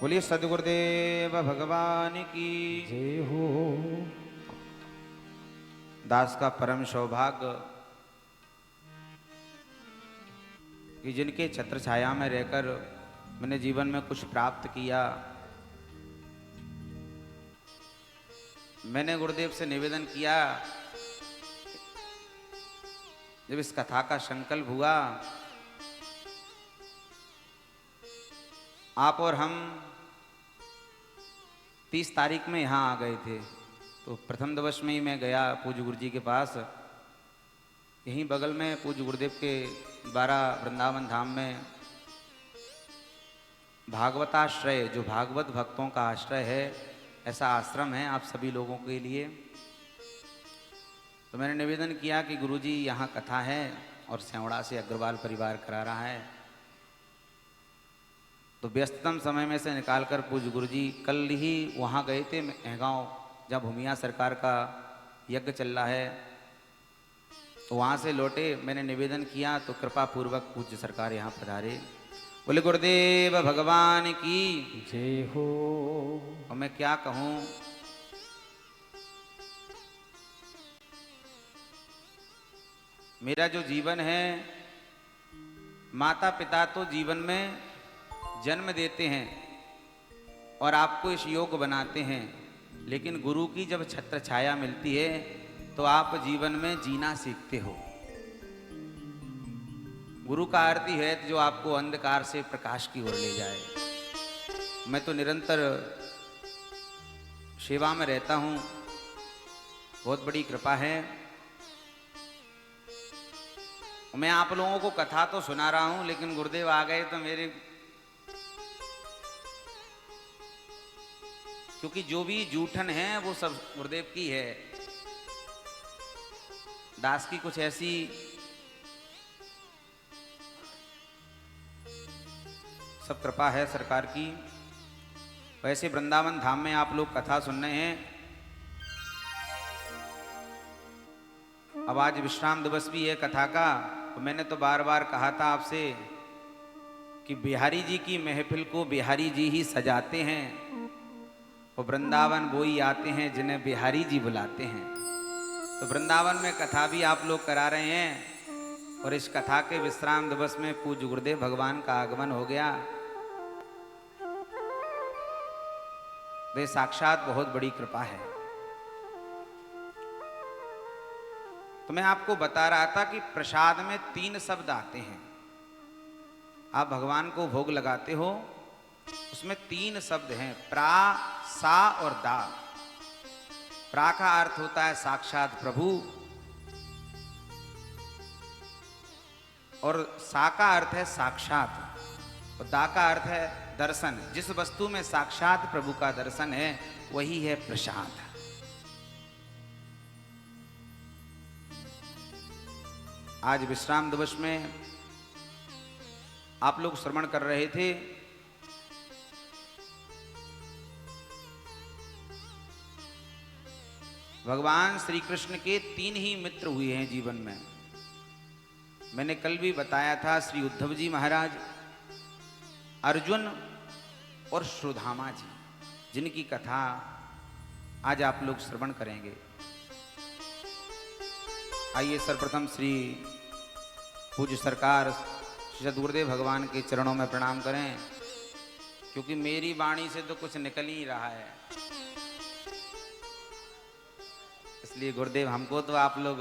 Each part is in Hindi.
बोलिए सदगुरुदेव भगवान की जय हो। दास का परम सौभाग्य कि जिनके छत्र छाया में रहकर मैंने जीवन में कुछ प्राप्त किया। मैंने गुरुदेव से निवेदन किया, जब इस कथा का संकल्प हुआ, आप और हम 30 तारीख में यहाँ आ गए थे। तो प्रथम दिवस में ही मैं गया पूज्य गुरु जी के पास। यहीं बगल में पूज्य गुरुदेव के द्वारा वृंदावन धाम में भागवताश्रय, जो भागवत भक्तों का आश्रय है, ऐसा आश्रम है आप सभी लोगों के लिए। तो मैंने निवेदन किया कि गुरुजी यहाँ कथा है और सेवड़ा से अग्रवाल परिवार करा रहा है। तो व्यस्ततम समय में से निकालकर पूज्य गुरुजी कल ही वहाँ गए थे महगांव, जहाँ भूमिया सरकार का यज्ञ चल रहा है। तो वहाँ से लौटे, मैंने निवेदन किया तो कृपा पूर्वक पूज्य सरकार यहाँ पधारे। बोले गुरुदेव भगवान की जय हो। और मैं क्या कहूँ, मेरा जो जीवन है, माता पिता तो जीवन में जन्म देते हैं और आपको इस योग्य बनाते हैं, लेकिन गुरु की जब छत्र छाया मिलती है तो आप जीवन में जीना सीखते हो। गुरु का अर्थ ही है जो आपको अंधकार से प्रकाश की ओर ले जाए। मैं तो निरंतर सेवा में रहता हूँ, बहुत बड़ी कृपा है। मैं आप लोगों को कथा तो सुना रहा हूँ, लेकिन गुरुदेव आ गए तो मेरे, क्योंकि जो भी जूठन है वो सब गुरुदेव की है। दास की कुछ ऐसी सब कृपा है सरकार की। वैसे वृंदावन धाम में आप लोग कथा सुन रहे हैं। अब आज विश्राम दिवस भी है कथा का। तो मैंने तो बार बार कहा था आपसे कि बिहारी जी की महफिल को बिहारी जी ही सजाते हैं और वृंदावन वो ही आते हैं जिन्हें बिहारी जी बुलाते हैं। तो वृंदावन में कथा भी आप लोग करा रहे हैं और इस कथा के विश्राम दिवस में पूज्य गुरुदेव भगवान का आगमन हो गया। वे साक्षात बहुत बड़ी कृपा है। तो मैं आपको बता रहा था कि प्रसाद में 3 शब्द आते हैं। आप भगवान को भोग लगाते हो, उसमें 3 शब्द हैं, प्रा, सा और दा। प्रा का अर्थ होता है साक्षात प्रभु और सा का अर्थ है साक्षात और दा का अर्थ है दर्शन। जिस वस्तु में साक्षात प्रभु का दर्शन है वही है प्रसाद। आज विश्राम दिवस में आप लोग श्रवण कर रहे थे भगवान श्री कृष्ण के 3 ही मित्र हुए हैं जीवन में। मैंने कल भी बताया था, श्री उद्धव जी महाराज, अर्जुन और सुदामा जी, जिनकी कथा आज आप लोग श्रवण करेंगे। आइए सर्वप्रथम श्री पूज्य सरकार श्री सद्गुरुदेव भगवान के चरणों में प्रणाम करें, क्योंकि मेरी वाणी से तो कुछ निकल ही रहा है। इसलिए गुरुदेव हमको तो आप लोग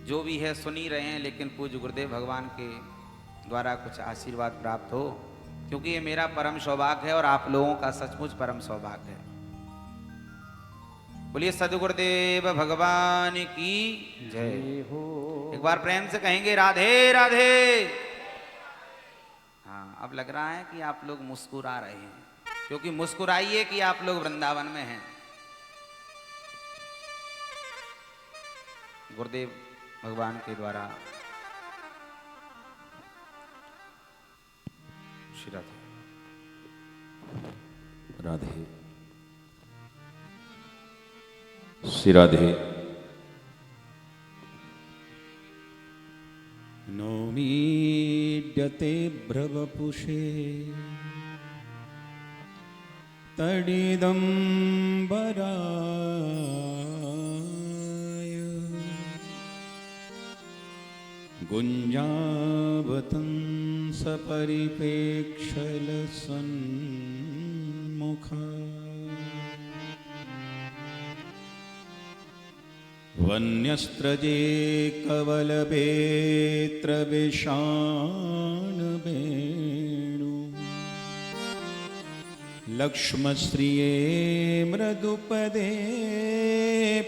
जो भी है सुन ही रहे हैं, लेकिन पूज्य गुरुदेव भगवान के द्वारा कुछ आशीर्वाद प्राप्त हो, क्योंकि ये मेरा परम सौभाग्य है और आप लोगों का सचमुच परम सौभाग्य है। बोलिए सद्गुरुदेव भगवान की जय हो। एक बार प्रेम से कहेंगे राधे राधे। हाँ, अब लग रहा है कि आप लोग मुस्कुरा रहे हैं, क्योंकि मुस्कुराइए कि आप लोग वृंदावन में हैं। गुरुदेव भगवान के द्वारा श्री राधे राधे श्री राधे। नौमीड्यते भ्रवपुषे तडिदम्बराय गुञ्जावतंसपरिपेक्षलसन्मुखा वन्यस्त्रजे कवलपेत्रविषाणवेणु लक्ष्मश्रिये मृदुपदे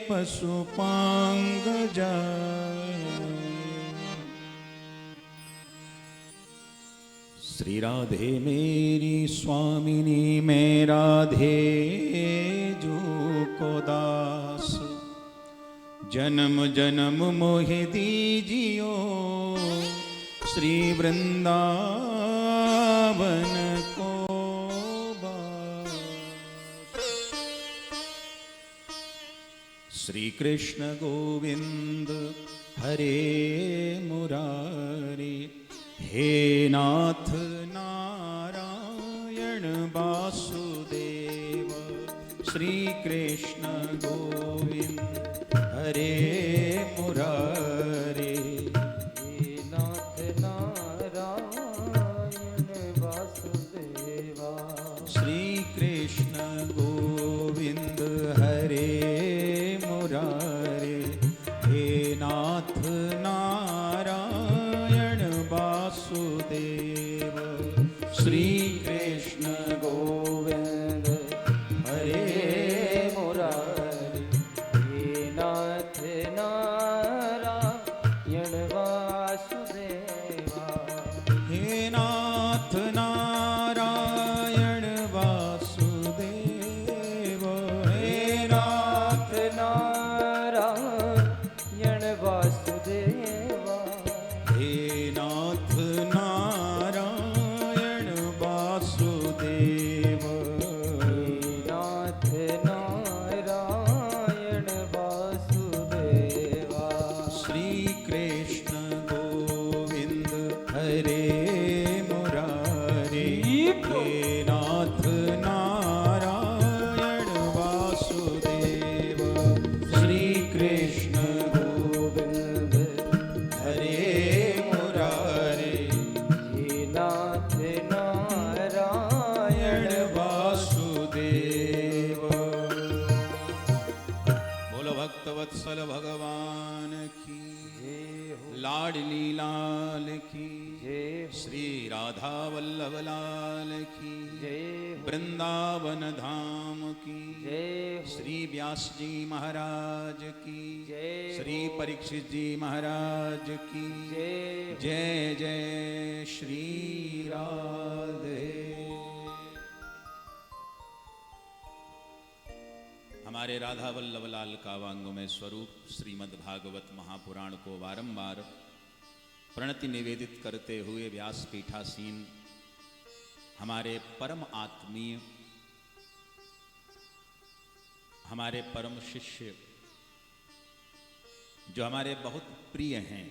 पशुपाङ्गजाय श्री राधे मेरी स्वामिनी मैं राधे जो को दास जन्म जन्म मोहि दीजियो श्री वृंदावन को बास। श्री कृष्ण गोविंद हरे मुरारी हे नाथ नारायण वासुदेव श्री कृष्ण गोविंद हरे मुरारे हे नाथ नारायण वासुदेवा श्री कृष्ण गोविंद हरे मुरारे हे नाथ नारायण वासुदेव श्री कृष्ण गोविंद हरे मुरारे हे नाथ नारायण वासुदेवा हे नाथ नारायण वासुदेव हे नाथ नारायण वासुदेवा हे नाथ नारायण वासुदेव हे नाथ नारायण वासुदेवा श्री कृष्ण गोविंद हरे मुरारे हे नाथ नारायण वासुदेव श्री कृष्ण गोविंद हरे मुरारे हे नाथ नारायण वासुदेव। बोलो भक्तवत्सल भगवान की जय हो लाडली लाल की जय हो श्री राधा वल्लभ लाल की जय हो वृंदावन धाम की जय हो श्री व्यास जी महाराज की जय श्री हो परीक्षित जी महाराज की जय हो जय जय श्री राधे। हमारे राधा वल्लभ लाल कावांगमय स्वरूप श्रीमद् भागवत महापुराण को बारंबार प्रणति निवेदित करते हुए व्यासपीठासीन हमारे परम आत्मीय हमारे परम शिष्य जो हमारे बहुत प्रिय हैं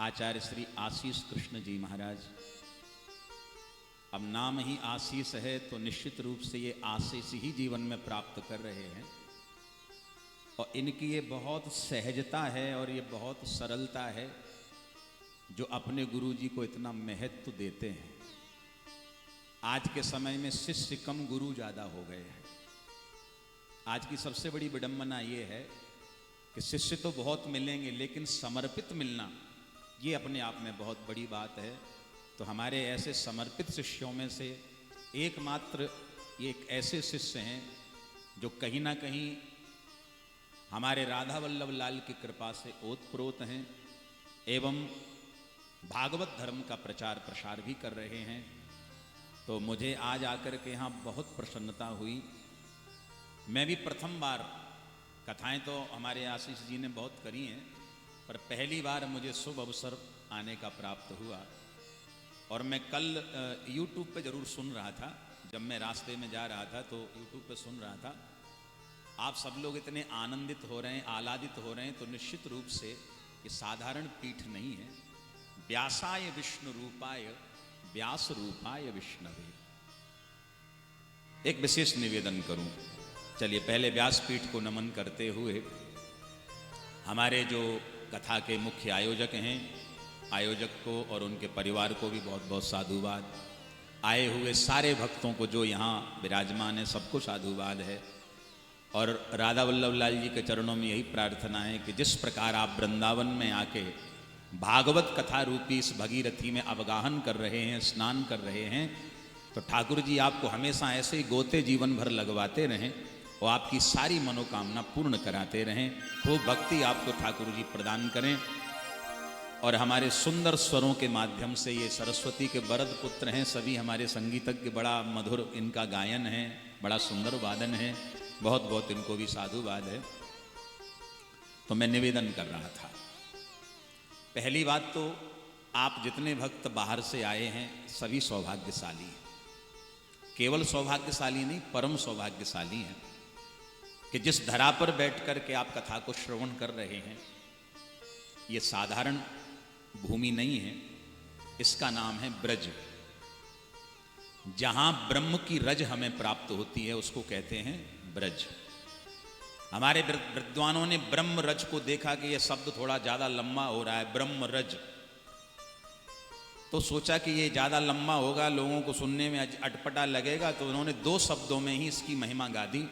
आचार्य श्री आशीष कृष्ण जी महाराज। अब नाम ही आशीष है तो निश्चित रूप से ये आशीष ही जीवन में प्राप्त कर रहे हैं और इनकी ये बहुत सहजता है और ये बहुत सरलता है जो अपने गुरु जी को इतना महत्व देते हैं। आज के समय में शिष्य कम गुरु ज़्यादा हो गए हैं। आज की सबसे बड़ी विडंबना ये है कि शिष्य तो बहुत मिलेंगे लेकिन समर्पित मिलना ये अपने आप में बहुत बड़ी बात है। तो हमारे ऐसे समर्पित शिष्यों में से एकमात्र ये एक ऐसे शिष्य हैं जो कहीं ना कहीं हमारे राधा वल्लभ लाल की कृपा से ओतप्रोत हैं एवं भागवत धर्म का प्रचार प्रसार भी कर रहे हैं। तो मुझे आज आकर के यहाँ बहुत प्रसन्नता हुई। मैं भी प्रथम बार, कथाएं तो हमारे आशीष जी ने बहुत करी हैं, पर पहली बार मुझे शुभ अवसर आने का प्राप्त हुआ। और मैं कल YouTube पे ज़रूर सुन रहा था, जब मैं रास्ते में जा रहा था तो YouTube पे सुन रहा था। आप सब लोग इतने आनंदित हो रहे हैं, आह्लादित हो रहे हैं, तो निश्चित रूप से ये साधारण पीठ नहीं है। व्यासाय विष्णु रूपाय व्यास रूपाय विष्णवे। एक विशेष निवेदन करूं। चलिए पहले व्यासपीठ को नमन करते हुए हमारे जो कथा के मुख्य आयोजक हैं, आयोजक को और उनके परिवार को भी बहुत बहुत साधुवाद। आए हुए सारे भक्तों को जो यहाँ विराजमान है सबको साधुवाद है। और राधा वल्लभ लाल जी के चरणों में यही प्रार्थना है कि जिस प्रकार आप वृंदावन में आके भागवत कथा रूपी इस भगीरथी में अवगाहन कर रहे हैं, स्नान कर रहे हैं, तो ठाकुर जी आपको हमेशा ऐसे ही गोते जीवन भर लगवाते रहें और आपकी सारी मनोकामना पूर्ण कराते रहें। खूब भक्ति आपको ठाकुर जी प्रदान करें। और हमारे सुंदर स्वरों के माध्यम से ये सरस्वती के वरद पुत्र हैं, सभी हमारे संगीतज्ञ, बड़ा मधुर इनका गायन है, बड़ा सुंदर वादन है, बहुत बहुत इनको भी साधुवाद है। तो मैं निवेदन कर रहा था, पहली बात तो आप जितने भक्त बाहर से आए हैं सभी सौभाग्यशाली हैं। केवल सौभाग्यशाली नहीं, परम सौभाग्यशाली हैं कि जिस धरा पर बैठ कर के आप कथा को श्रवण कर रहे हैं, ये साधारण भूमि नहीं है, इसका नाम है ब्रज। जहां ब्रह्म की रज हमें प्राप्त होती है उसको कहते हैं ब्रज। हमारे विद्वानों ने ब्रह्म रज को देखा कि यह शब्द थोड़ा ज्यादा लंबा हो रहा है, ब्रह्म रज, तो सोचा कि ये ज्यादा लंबा होगा, लोगों को सुनने में अटपटा लगेगा, तो उन्होंने 2 शब्दों में ही इसकी महिमा गा दी।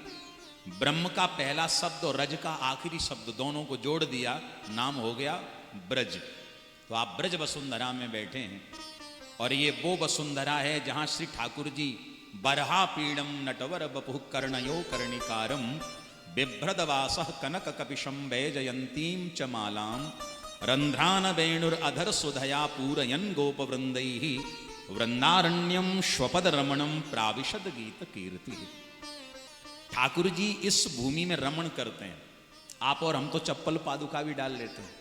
ब्रह्म का पहला शब्द और रज का आखिरी शब्द दोनों को जोड़ दिया, नाम हो गया ब्रज। तो आप ब्रज वसुंधरा में बैठे हैं और ये वो वसुंधरा है जहां श्री ठाकुर जी बरहा पीड़म नटवर बपु कर्णयो कर्णिकारम बिभ्रदवासः कनक कपिशं वैजयंतीं च मालां रंध्रान वेणुर अधर सुधया पूरयन गोपवृंदैः वृंदारण्यम श्वपद रमणम प्राविशद गीत कीर्ति। ठाकुर जी इस भूमि में रमण करते हैं। आप और हम तो चप्पल पादुका भी डाल लेते हैं,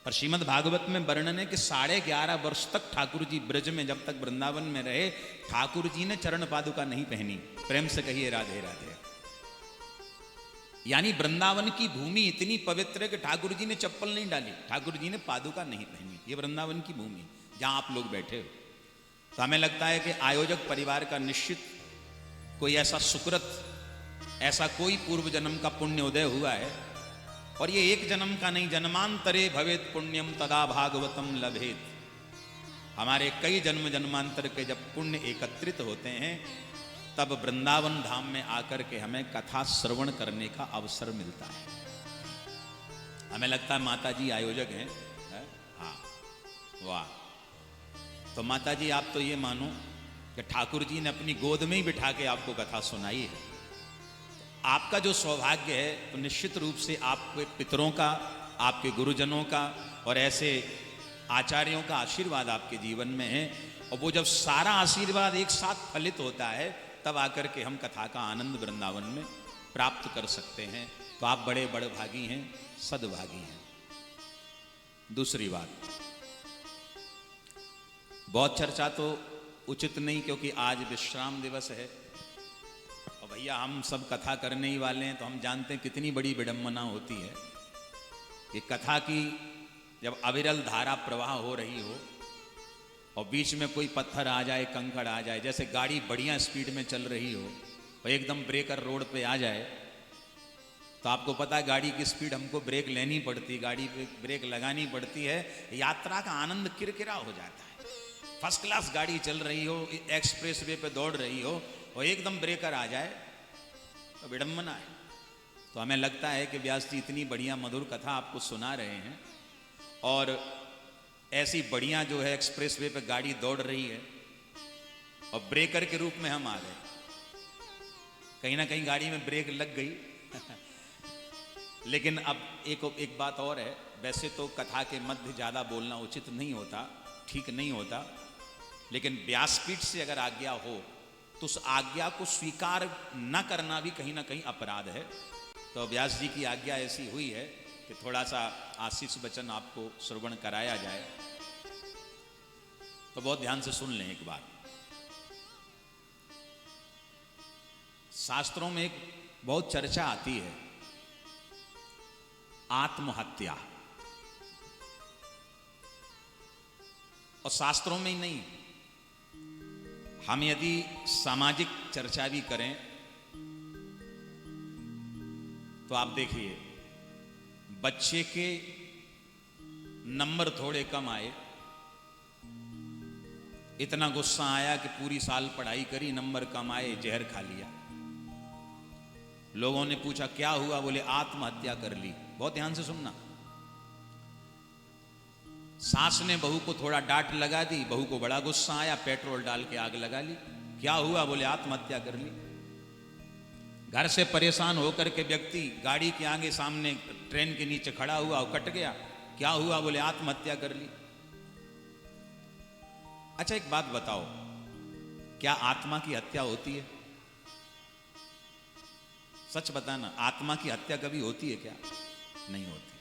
पर श्रीमद् भागवत में वर्णन है कि 11.5 वर्ष तक ठाकुर जी ब्रज में जब तक वृंदावन में रहे, ठाकुर जी ने चरण पादुका नहीं पहनी। प्रेम से कहिए राधे राधे। यानी वृंदावन की भूमि इतनी पवित्र है कि ठाकुर जी ने चप्पल नहीं डाली, ठाकुर जी ने पादुका नहीं पहनी। ये वृंदावन की भूमि जहां आप लोग बैठे हो। तो हमें लगता है कि आयोजक परिवार का निश्चित कोई ऐसा सुकृत, ऐसा कोई पूर्व जन्म का पुण्य उदय हुआ है, और ये एक जन्म का नहीं, जन्मांतरे भवेत पुण्यम तदा भागवतम लभेत। हमारे कई जन्म जन्मांतर के जब पुण्य एकत्रित होते हैं तब वृंदावन धाम में आकर के हमें कथा श्रवण करने का अवसर मिलता है। हमें लगता है माता जी आयोजक हैं, हाँ वाह। तो माता जी आप तो ये मानो कि ठाकुर जी ने अपनी गोद में ही बिठा के आपको कथा सुनाई है। आपका जो सौभाग्य है तो निश्चित रूप से आपके पितरों का, आपके गुरुजनों का और ऐसे आचार्यों का आशीर्वाद आपके जीवन में है। और वो जब सारा आशीर्वाद एक साथ फलित होता है तब आकर के हम कथा का आनंद वृंदावन में प्राप्त कर सकते हैं। तो आप बड़े बड़े भागी हैं, सद्भागी हैं। दूसरी बात, बहुत चर्चा तो उचित नहीं क्योंकि आज विश्राम दिवस है और भैया हम सब कथा करने ही वाले हैं, तो हम जानते हैं कितनी बड़ी विडंबना होती है कि कथा की जब अविरल धारा प्रवाह हो रही हो और बीच में कोई पत्थर आ जाए, कंकड़ आ जाए, जैसे गाड़ी बढ़िया स्पीड में चल रही हो और एकदम ब्रेकर रोड पे आ जाए, तो आपको पता है गाड़ी की स्पीड हमको ब्रेक लेनी पड़ती, गाड़ी पे ब्रेक लगानी पड़ती है। यात्रा का आनंद किरकिरा हो जाता है। फर्स्ट क्लास गाड़ी चल रही हो, एक्सप्रेस वे पे दौड़ रही हो और एकदम ब्रेकर आ जाए तो विडंबना है। तो हमें लगता है कि व्यास जी इतनी बढ़िया मधुर कथा आपको सुना रहे हैं और ऐसी बढ़िया जो है एक्सप्रेस वे पे गाड़ी दौड़ रही है और ब्रेकर के रूप में हम आ गए। कहीं ना कहीं गाड़ी में ब्रेक लग गई लेकिन अब एक बात और है, वैसे तो कथा के मध्य ज़्यादा बोलना उचित नहीं होता, ठीक नहीं होता, लेकिन व्यासपीठ से अगर आज्ञा हो तो उस आज्ञा को स्वीकार न करना भी कहीं ना कहीं अपराध है। तो व्यास जी की आज्ञा ऐसी हुई है कि थोड़ा सा आशीष वचन आपको श्रवण कराया जाए, तो बहुत ध्यान से सुन लें एक बार। शास्त्रों में एक बहुत चर्चा आती है आत्महत्या, और शास्त्रों में ही नहीं हम यदि सामाजिक चर्चा भी करें तो आप देखिए, बच्चे के नंबर थोड़े कम आए, इतना गुस्सा आया कि पूरी साल पढ़ाई करी, नंबर कम आए, जहर खा लिया। लोगों ने पूछा क्या हुआ, बोले आत्महत्या कर ली। बहुत ध्यान से सुनना। सास ने बहू को थोड़ा डांट लगा दी, बहू को बड़ा गुस्सा आया, पेट्रोल डाल के आग लगा ली। क्या हुआ, बोले आत्महत्या कर ली। घर से परेशान होकर के व्यक्ति गाड़ी के आगे सामने ट्रेन के नीचे खड़ा हुआ और कट गया। क्या हुआ, बोले आत्महत्या कर ली। अच्छा एक बात बताओ, क्या आत्मा की हत्या होती है? सच बताना, आत्मा की हत्या कभी होती है क्या? नहीं होती।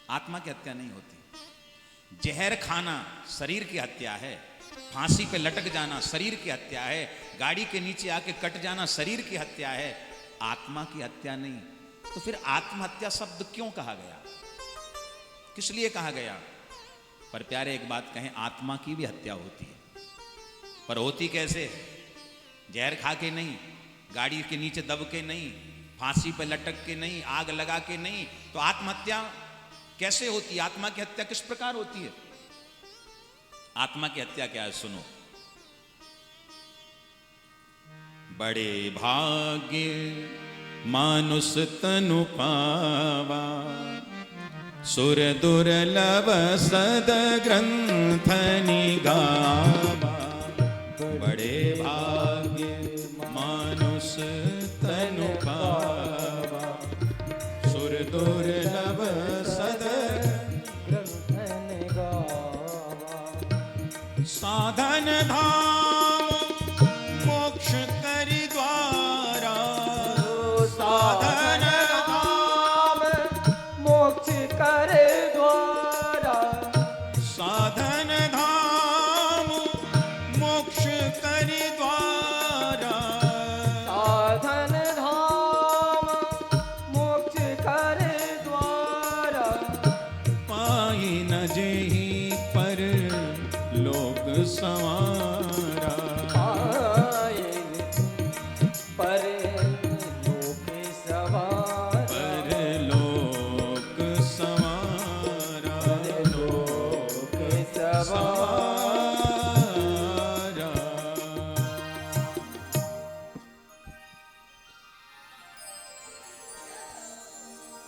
आत्मा की हत्या नहीं होती। जहर खाना शरीर की हत्या है, फांसी पे लटक जाना शरीर की हत्या है, गाड़ी के नीचे आके कट जाना शरीर की हत्या है, आत्मा की हत्या नहीं। तो फिर आत्महत्या शब्द क्यों कहा गया, किस लिए कहा गया? पर प्यारे एक बात कहें, आत्मा की भी हत्या होती है, पर होती कैसे? जहर खा के नहीं, गाड़ी के नीचे दब के नहीं, फांसी पे लटक के नहीं, आग लगा के नहीं। तो आत्महत्या कैसे होती है? आत्मा की हत्या किस प्रकार होती है? आत्मा की हत्या क्या है, सुनो। बड़े भाग्य मानुष तनु पावा, सुर दुर्लभ सद ग्रंथ निगावा। बड़े भाग्य मानुष तनु पावा, सुर दुर्लभ सद ग्रंथ निगावा। साधन धाम मोक्ष करि द्वारा, साधन धाम मोक्ष करे द्वारा, साधन धाम मोक्ष करि द्वारा। साधन धाम मोक्ष करे द्वारा। पाई न जेहि पर लोक संवारा, पाए पर लोक सवारा, पर लोक संवारा, लोक सवारा।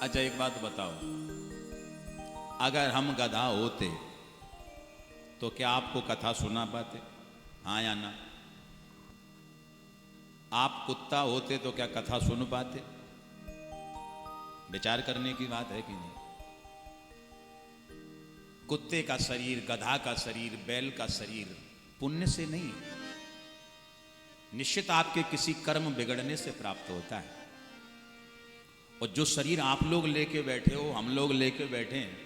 अच्छा एक बात बताओ, अगर हम गधा होते तो क्या आपको कथा सुना पाते? हाँ या ना? आप कुत्ता होते तो क्या कथा सुन पाते? विचार करने की बात है कि नहीं? कुत्ते का शरीर, गधा का शरीर, बैल का शरीर पुण्य से नहीं, निश्चित आपके किसी कर्म बिगड़ने से प्राप्त होता है। और जो शरीर आप लोग लेके बैठे हो, हम लोग लेके बैठे हैं,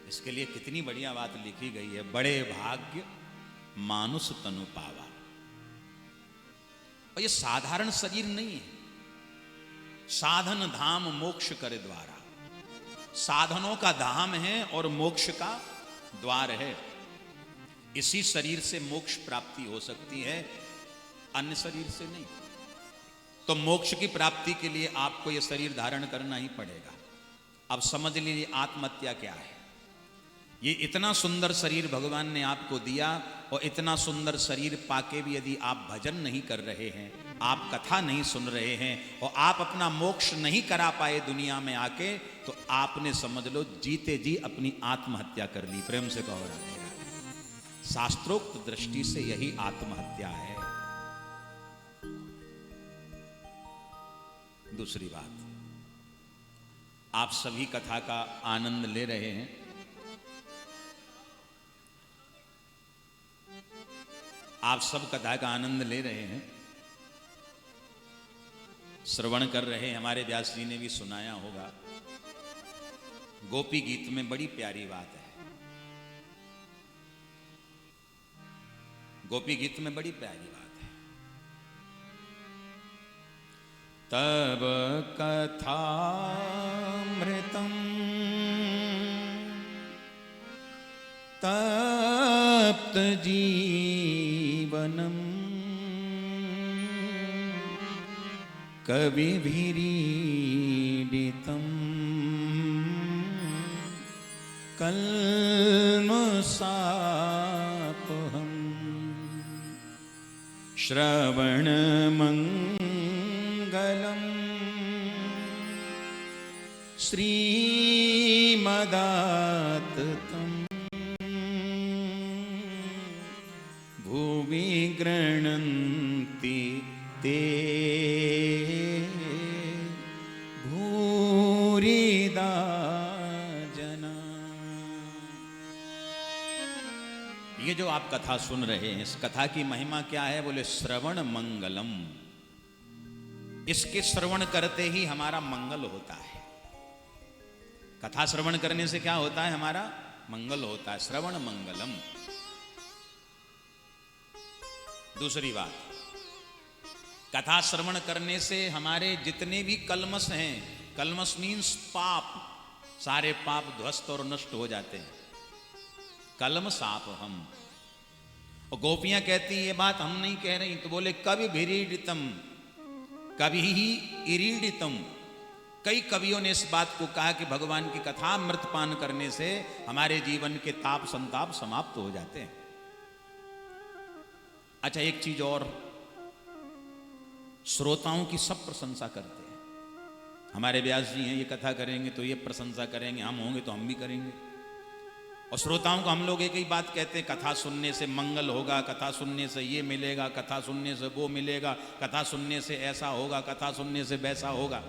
इसके लिए कितनी बढ़िया बात लिखी गई है। बड़े भाग्य मानुष तनु पावा। और ये साधारण शरीर नहीं है, साधन धाम मोक्ष करे द्वारा। साधनों का धाम है और मोक्ष का द्वार है। इसी शरीर से मोक्ष प्राप्ति हो सकती है, अन्य शरीर से नहीं। तो मोक्ष की प्राप्ति के लिए आपको यह शरीर धारण करना ही पड़ेगा। अब समझ लीजिए आत्महत्या क्या है। ये इतना सुंदर शरीर भगवान ने आपको दिया, और इतना सुंदर शरीर पाके भी यदि आप भजन नहीं कर रहे हैं, आप कथा नहीं सुन रहे हैं, और आप अपना मोक्ष नहीं करा पाए दुनिया में आके, तो आपने समझ लो जीते जी अपनी आत्महत्या कर ली। प्रेम से कहो राधे राधे। शास्त्रोक्त दृष्टि से यही आत्महत्या है। दूसरी बात, आप सभी कथा का आनंद ले रहे हैं। आप सब कथा का आनंद ले रहे हैं, श्रवण कर रहे हैं। हमारे व्यास जी ने भी सुनाया होगा। गोपी गीत में बड़ी प्यारी बात है। गोपी गीत में बड़ी प्यारी बात है। तब कथामृतम तप्त जीव जीवनम कविभिरीडितं कल्मषापहम् श्रवणमङ्गलम् श्रीमदाततं भुवि गृह्णन्ति ते भूरिदा जना। ये जो आप कथा सुन रहे हैं, इस कथा की महिमा क्या है? बोले श्रवण मंगलम। इसके श्रवण करते ही हमारा मंगल होता है। कथा श्रवण करने से क्या होता है? हमारा मंगल होता है। श्रवण मंगलम। दूसरी बात, कथा श्रवण करने से हमारे जितने भी कलमश हैं, कलमश मीन्स पाप, सारे पाप ध्वस्त और नष्ट हो जाते हैं। कलमशाप हम। और गोपियां कहती ये बात हम नहीं कह रही, तो बोले कवि भिरीडितम, कवि ही इरीडितम। कई कवियों ने इस बात को कहा कि भगवान की कथा अमृतपान करने से हमारे जीवन के ताप संताप समाप्त हो जाते हैं। अच्छा, एक चीज और, श्रोताओं की सब प्रशंसा करते हैं। हमारे व्यास जी हैं, ये कथा करेंगे तो ये प्रशंसा करेंगे, हम होंगे तो हम भी करेंगे। और श्रोताओं को हम लोग एक ही बात कहते हैं, कथा सुनने से मंगल होगा, कथा सुनने से ये मिलेगा, कथा सुनने से वो मिलेगा, कथा सुनने से ऐसा होगा, कथा सुनने से वैसा होगा।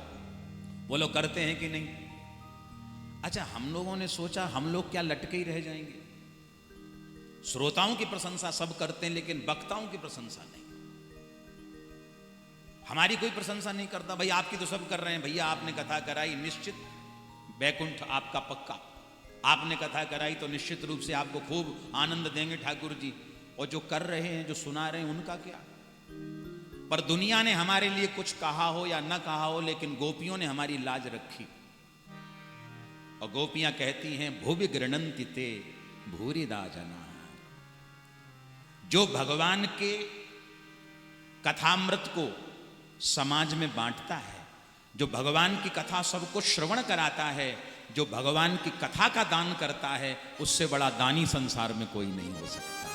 वो लोग करते हैं कि नहीं? अच्छा, हम लोगों ने सोचा हम लोग क्या लटके ही रह जाएंगे? श्रोताओं की प्रशंसा सब करते हैं, लेकिन वक्ताओं की प्रशंसा नहीं। हमारी कोई प्रशंसा नहीं करता। भाई आपकी तो सब कर रहे हैं, भैया आपने कथा कराई, निश्चित बैकुंठ आपका पक्का। आपने कथा कराई तो निश्चित रूप से आपको खूब आनंद देंगे ठाकुर जी। और जो कर रहे हैं, जो सुना रहे हैं, उनका क्या? पर दुनिया ने हमारे लिए कुछ कहा हो या न कहा हो, लेकिन गोपियों ने हमारी लाज रखी। और गोपियां कहती हैं, भुवि गृह्णन्ति ते भूरिदा जना। जो भगवान के कथामृत को समाज में बांटता है, जो भगवान की कथा सबको श्रवण कराता है, जो भगवान की कथा का दान करता है, उससे बड़ा दानी संसार में कोई नहीं हो सकता।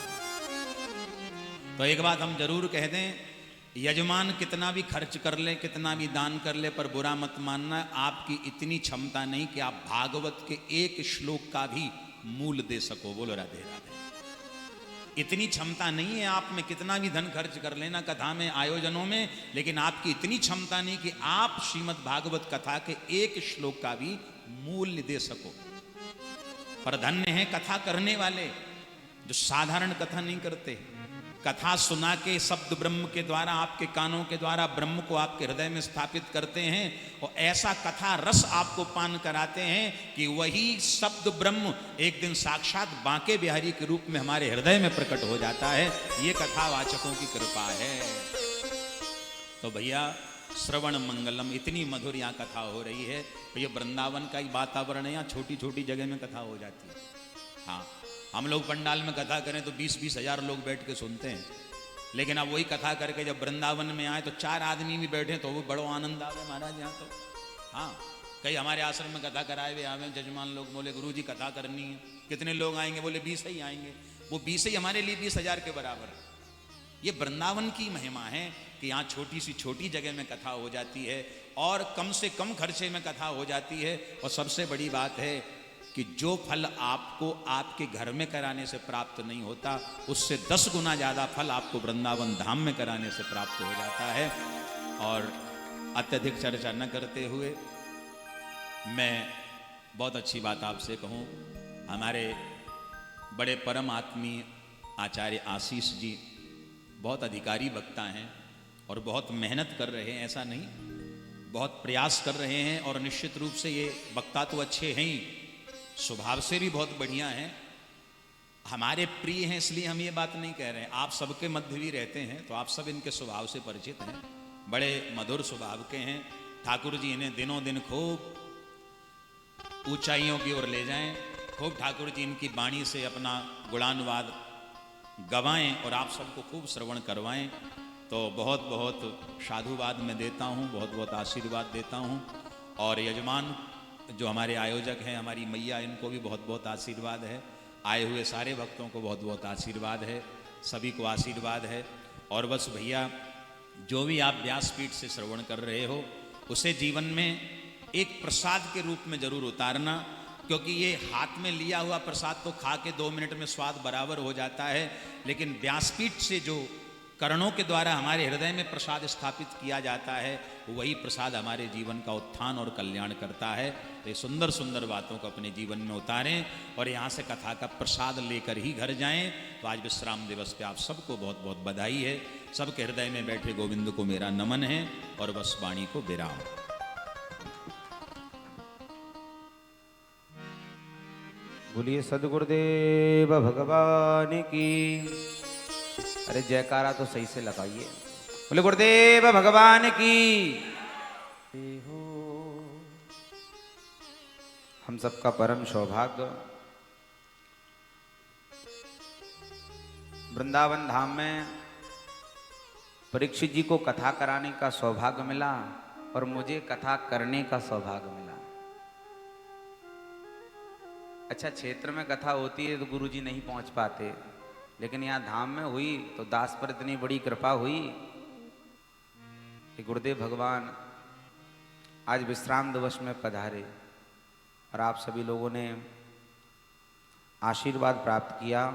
तो एक बात हम जरूर कह दें, यजमान कितना भी खर्च कर ले, कितना भी दान कर ले, पर बुरा मत मानना, आपकी इतनी क्षमता नहीं कि आप भागवत के एक श्लोक का भी मूल दे सको। बोलो राधे राधे। इतनी क्षमता नहीं है आप में, कितना भी धन खर्च कर लेना कथा में, आयोजनों में, लेकिन आपकी इतनी क्षमता नहीं कि आप श्रीमद् भागवत कथा के एक श्लोक का भी मूल्य दे सको। पर धन्य है कथा करने वाले, जो साधारण कथा नहीं करते, कथा सुना के शब्द ब्रह्म के द्वारा, आपके कानों के द्वारा ब्रह्म को आपके हृदय में स्थापित करते हैं, और ऐसा कथा रस आपको पान कराते हैं कि वही शब्द ब्रह्म एक दिन साक्षात बांके बिहारी के रूप में हमारे हृदय में प्रकट हो जाता है। ये कथावाचकों की कृपा है। तो भैया श्रवण मंगलम, इतनी मधुर यहाँ कथा हो रही है। तो ये वृंदावन का ही वातावरण है, यहाँ छोटी छोटी जगह में कथा हो जाती है। हाँ, हम लोग पंडाल में कथा करें तो 20-20 हजार लोग बैठ के सुनते हैं, लेकिन अब वही कथा करके जब वृंदावन में आए तो 4 आदमी भी बैठे तो वो बड़ो आनंद आवे महाराज यहाँ तो। हाँ, कई हमारे आश्रम में कथा कराए हुए आवे जजमान लोग, बोले गुरुजी कथा करनी है, कितने लोग आएंगे? बोले 20 ही आएंगे। वो 20 ही हमारे लिए 20,000 के बराबर है। ये वृंदावन की महिमा है कि यहाँ छोटी सी छोटी जगह में कथा हो जाती है और कम से कम खर्चे में कथा हो जाती है। और सबसे बड़ी बात है कि जो फल आपको आपके घर में कराने से प्राप्त नहीं होता, उससे 10 गुना ज़्यादा फल आपको वृंदावन धाम में कराने से प्राप्त हो जाता है। और अत्यधिक चर्चा न करते हुए मैं बहुत अच्छी बात आपसे कहूँ, हमारे बड़े परम आत्मीय आचार्य आशीष जी बहुत अधिकारी वक्ता हैं और बहुत मेहनत कर रहे हैं, ऐसा नहीं, बहुत प्रयास कर रहे हैं। और निश्चित रूप से ये वक्ता तो अच्छे हैं ही, स्वभाव से भी बहुत बढ़िया हैं, हमारे प्रिय हैं, इसलिए हम ये बात नहीं कह रहे हैं। आप सबके मध्य भी रहते हैं तो आप सब इनके स्वभाव से परिचित हैं, बड़े मधुर स्वभाव के हैं। ठाकुर जी इन्हें दिनों दिन खूब ऊंचाइयों की ओर ले जाएं, खूब ठाकुर जी इनकी वाणी से अपना गुणानुवाद गवाएं और आप सबको खूब श्रवण करवाएं। तो बहुत बहुत साधुवाद मैं देता हूँ, बहुत बहुत आशीर्वाद देता हूँ। और यजमान जो हमारे आयोजक हैं, हमारी मैया, इनको भी बहुत बहुत आशीर्वाद है। आए हुए सारे भक्तों को बहुत बहुत आशीर्वाद है, सभी को आशीर्वाद है। और बस भैया, जो भी आप व्यासपीठ से श्रवण कर रहे हो उसे जीवन में एक प्रसाद के रूप में जरूर उतारना, क्योंकि ये हाथ में लिया हुआ प्रसाद तो खा के 2 मिनट में स्वाद बराबर हो जाता है, लेकिन व्यासपीठ से जो करणों के द्वारा हमारे हृदय में प्रसाद स्थापित किया जाता है, वही प्रसाद हमारे जीवन का उत्थान और कल्याण करता है। तो ये सुंदर सुंदर बातों को अपने जीवन में उतारें और यहाँ से कथा का प्रसाद लेकर ही घर जाएं। तो आज विश्राम दिवस पे आप सबको बहुत बहुत बधाई है। सबके हृदय में बैठे गोविंद को मेरा नमन है और बस वाणी को विराम। बोलिए सदगुरुदेव भगवान की। अरे जयकारा तो सही से लगाइए। बोले गुरुदेव भगवान की। हम सबका परम सौभाग्य वृंदावन धाम में परीक्षित जी को कथा कराने का सौभाग्य मिला और मुझे कथा करने का सौभाग्य मिला। अच्छा, क्षेत्र में कथा होती है तो गुरुजी नहीं पहुंच पाते, लेकिन यहाँ धाम में हुई तो दास पर इतनी बड़ी कृपा हुई कि गुरुदेव भगवान आज विश्राम दिवस में पधारे और आप सभी लोगों ने आशीर्वाद प्राप्त किया।